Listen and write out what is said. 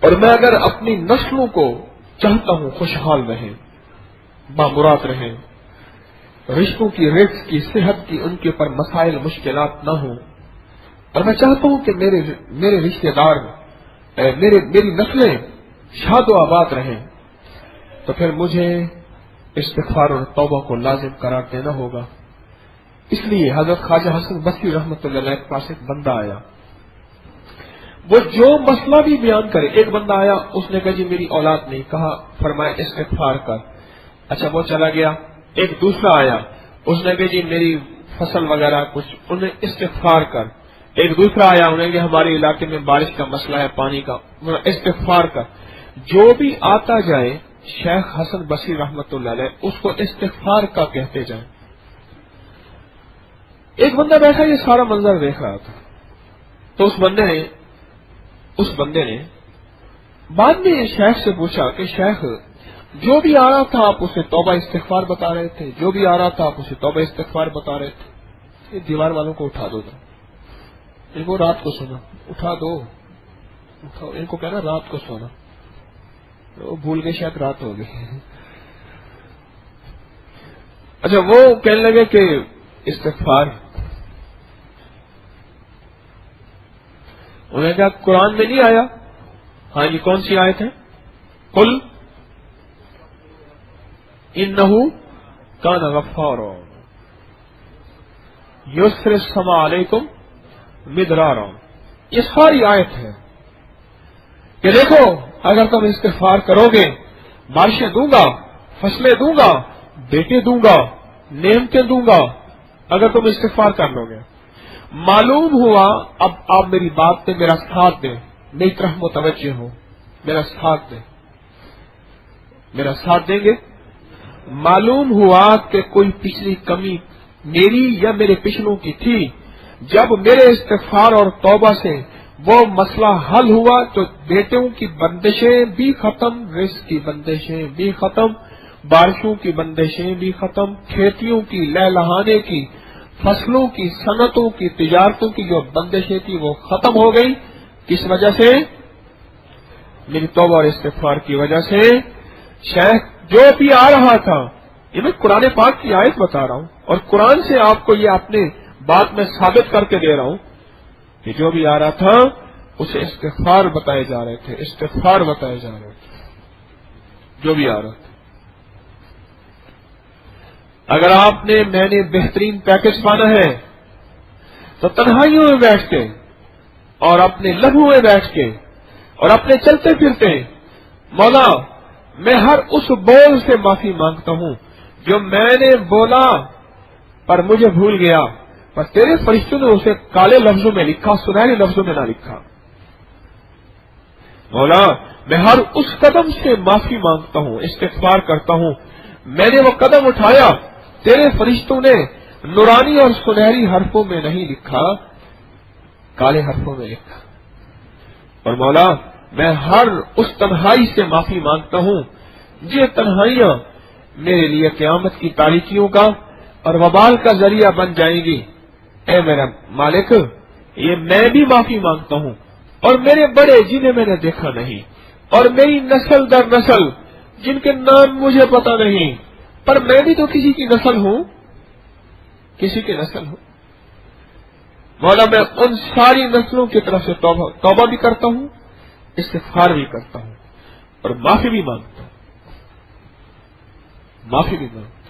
اور میں اگر اپنی نسلوں کو چاہتا ہوں خوشحال رہیں، بامراد رہیں، رشتوں کی رزق کی صحت کی ان کے اوپر مسائل مشکلات نہ ہوں، اور میں چاہتا ہوں کہ میرے رشتہ دار میری نسلیں شاد و آباد رہیں، تو پھر مجھے استغفار اور توبہ کو لازم قرار دینا ہوگا۔ اس لیے حضرت خواجہ حسن بصری رحمۃ اللہ علیہ کے پاس ایک بندہ آیا، وہ جو مسئلہ بھی بیان کرے۔ ایک بندہ آیا، اس نے کہا جی میری اولاد نہیں، کہا فرمایا استغفار کر، اچھا وہ چلا گیا۔ ایک دوسرا آیا، اس نے کہا جی میری فصل وغیرہ کچھ، انہیں استغفار کر۔ ایک دوسرا آیا، انہیں کہ ہمارے علاقے میں بارش کا مسئلہ ہے، پانی کا، استغفار کر۔ جو بھی آتا جائے شیخ حسن بصری رحمۃ اللہ علیہ اس کو استغفار کا کہتے جائیں۔ ایک بندہ بیٹھا یہ سارا منظر دیکھ رہا تھا، تو اس بندے نے بعد میں شیخ سے پوچھا کہ شیخ جو بھی آ رہا تھا آپ اسے توبہ استغفار بتا رہے تھے، جو بھی آ رہا تھا آپ اسے توبہ استغفار بتا رہے تھے، یہ دیوار والوں کو اٹھا دو، ان کو رات کو سونا اٹھا دو، ان کو کہنا رات کو سونا، وہ بھول گئے شاید رات ہو گئی۔ اچھا وہ کہنے لگے کہ استغفار، انہوں نے کہا قرآن میں نہیں آیا؟ ہاں جی کون سی آیت ہے؟ قل انہ کان غفارا یرسل السماء علیکم مدرارا، یہ ساری آیت ہے کہ دیکھو اگر تم استغفار کرو گے بارشیں دوں گا، فصلیں دوں گا، بیٹے دوں گا، نعمتیں دوں گا، اگر تم استغفار کر لو گے۔ معلوم ہوا، اب آپ میری بات پہ میرا ساتھ دیں، میری طرف متوجہ ہو، میرا ساتھ دیں، میرا ساتھ دیں گے۔ معلوم ہوا کہ کوئی پچھلی کمی میری یا میرے پچھلوں کی تھی، جب میرے استغفار اور توبہ سے وہ مسئلہ حل ہوا تو بیٹوں کی بندشیں بھی ختم، رزق کی بندشیں بھی ختم، بارشوں کی بندشیں بھی ختم، کھیتیوں کی لہلہانے کی، فصلوں کی، صنعتوں کی، تجارتوں کی جو بندشیں تھی وہ ختم ہو گئی۔ کس وجہ سے؟ میری توبہ اور استغفار کی وجہ سے۔ شیخ جو بھی آ رہا تھا، یہ میں قرآن پاک کی آیت بتا رہا ہوں اور قرآن سے آپ کو یہ اپنے بات میں ثابت کر کے دے رہا ہوں کہ جو بھی آ رہا تھا اسے استغفار بتائے جا رہے تھے، استغفار بتائے جا رہے تھے، جو بھی آ رہا تھا۔ اگر آپ نے میں نے بہترین پیکج پانا ہے تو تنہائیوں میں بیٹھ کے اور اپنے لمحوں میں بیٹھ کے اور اپنے چلتے پھرتے مولا میں ہر اس بول سے معافی مانگتا ہوں جو میں نے بولا پر مجھے بھول گیا، پر تیرے فرشتوں نے اسے کالے لفظوں میں لکھا، سنہرے لفظوں میں نہ لکھا۔ مولا میں ہر اس قدم سے معافی مانگتا ہوں، استغفار کرتا ہوں، میں نے وہ قدم اٹھایا تیرے فرشتوں نے نورانی اور سنہری حرفوں میں نہیں لکھا، کالے حرفوں میں لکھا۔ اور مولا میں ہر اس تنہائی سے معافی مانگتا ہوں، یہ تنہائیاں میرے لیے قیامت کی تاریکیوں کا اور وبال کا ذریعہ بن جائیں گی۔ اے میرا مالک یہ میں بھی معافی مانگتا ہوں، اور میرے بڑے جنہیں میں نے دیکھا نہیں، اور میری نسل در نسل جن کے نام مجھے پتا نہیں، پر میں بھی تو کسی کی نسل ہوں، کسی کی نسل ہوں۔ مولا میں ان ساری نسلوں کی طرف سے توبہ بھی کرتا ہوں، استغفار بھی کرتا ہوں، اور معافی بھی مانگتا ہوں، معافی بھی مانگتا ہوں۔